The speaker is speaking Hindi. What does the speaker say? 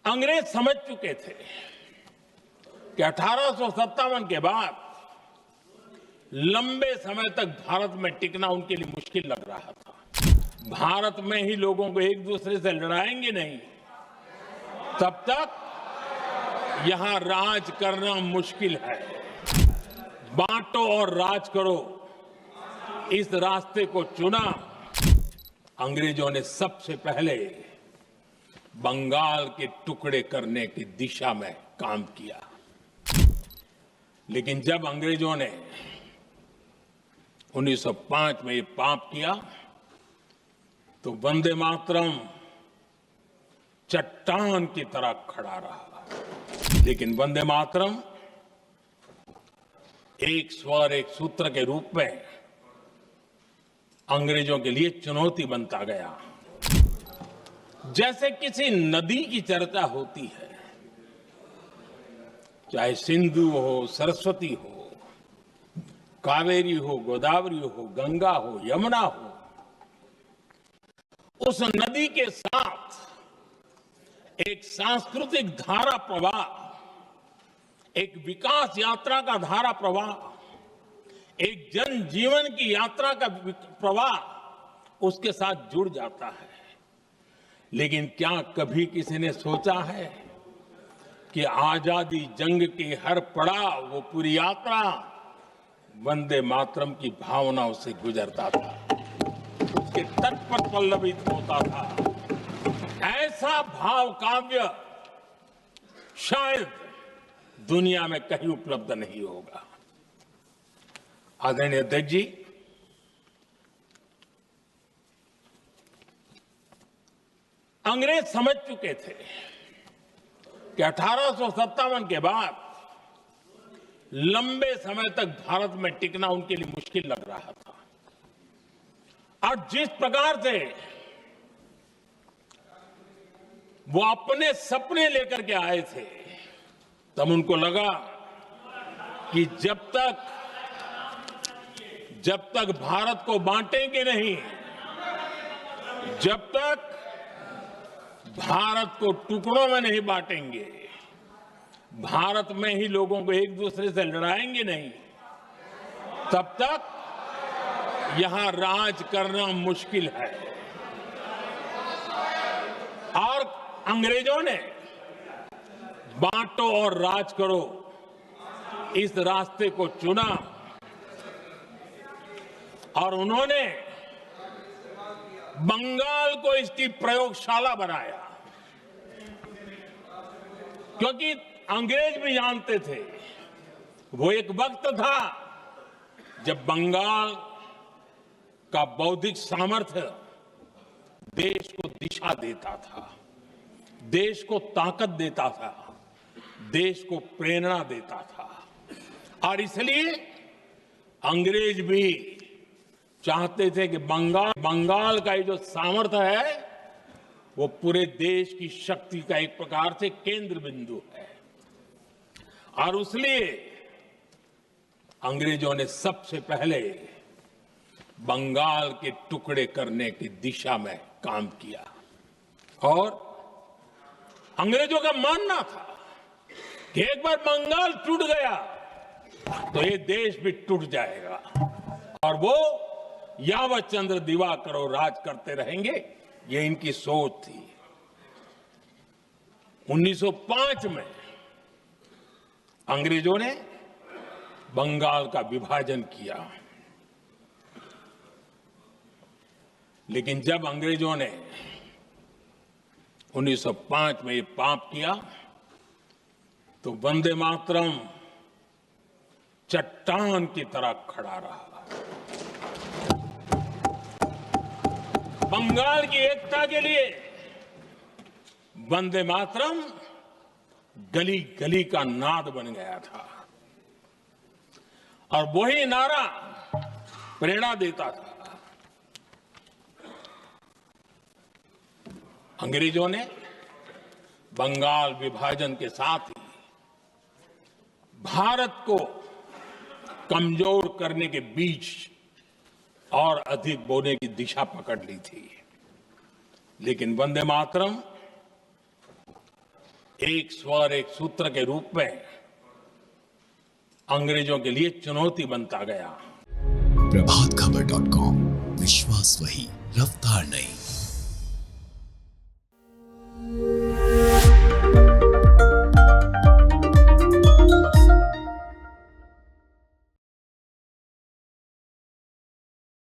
अंग्रेज समझ चुके थे कि 1857 के बाद लंबे समय तक भारत में टिकना उनके लिए मुश्किल लग रहा था। भारत में ही लोगों को एक दूसरे से लड़ाएंगे नहीं, तब तक यहां राज करना मुश्किल है। बांटो और राज करो, इस रास्ते को चुना। अंग्रेजों ने सबसे पहले बंगाल के टुकड़े करने की दिशा में काम किया, लेकिन जब अंग्रेजों ने 1905 में ये पाप किया तो वंदे मातरम चट्टान की तरह खड़ा रहा। लेकिन वंदे मातरम एक स्वर एक सूत्र के रूप में अंग्रेजों के लिए चुनौती बनता गया। जैसे किसी नदी की चर्चा होती है, चाहे सिंधु हो, सरस्वती हो, कावेरी हो, गोदावरी हो, गंगा हो, यमुना हो, उस नदी के साथ एक सांस्कृतिक धारा प्रवाह, एक विकास यात्रा का धारा प्रवाह, एक जन जीवन की यात्रा का प्रवाह उसके साथ जुड़ जाता है। लेकिन क्या कभी किसी ने सोचा है कि आजादी जंग के हर पड़ाव, वो पूरी यात्रा वंदे मातरम की भावनाओं से गुजरता था, उसके तट पर पल्लवित होता था। ऐसा भाव काव्य शायद दुनिया में कहीं उपलब्ध नहीं होगा। आदरणीय अध्यक्ष जी, अंग्रेज समझ चुके थे कि 1857 के बाद लंबे समय तक भारत में टिकना उनके लिए मुश्किल लग रहा था। और जिस प्रकार से वो अपने सपने लेकर के आए थे, तब उनको लगा कि जब तक भारत को बांटेंगे नहीं, जब तक भारत को टुकड़ों में नहीं बांटेंगे, भारत में ही लोगों को एक दूसरे से लड़ाएंगे नहीं, तब तक यहां राज करना मुश्किल है। और अंग्रेजों ने बांटो और राज करो, इस रास्ते को चुना और उन्होंने बंगाल को इसकी प्रयोगशाला बनाया। क्योंकि अंग्रेज भी जानते थे, वो एक वक्त था जब बंगाल का बौद्धिक सामर्थ्य देश को दिशा देता था, देश को ताकत देता था, देश को प्रेरणा देता था। और इसलिए अंग्रेज भी चाहते थे कि बंगाल का ये जो सामर्थ्य है वो पूरे देश की शक्ति का एक प्रकार से केंद्र बिंदु है। और इसलिए अंग्रेजों ने सबसे पहले बंगाल के टुकड़े करने की दिशा में काम किया। और अंग्रेजों का मानना था कि एक बार बंगाल टूट गया तो ये देश भी टूट जाएगा, और वो यावत चंद्र दिवाकरो राज करते रहेंगे, ये इनकी सोच थी। 1905 में अंग्रेजों ने बंगाल का विभाजन किया, लेकिन जब अंग्रेजों ने 1905 में ये पाप किया तो वंदे मातरम चट्टान की तरह खड़ा रहा। बंगाल की एकता के लिए वंदे मातरम गली गली का नाद बन गया था, और वही नारा प्रेरणा देता था। अंग्रेजों ने बंगाल विभाजन के साथ ही भारत को कमजोर करने के बीच और अधिक बोने की दिशा पकड़ ली थी। लेकिन वंदे मातरम एक स्वर एक सूत्र के रूप में अंग्रेजों के लिए चुनौती बनता गया। प्रभातखबर.com, विश्वास वही, रफ्तार नहीं।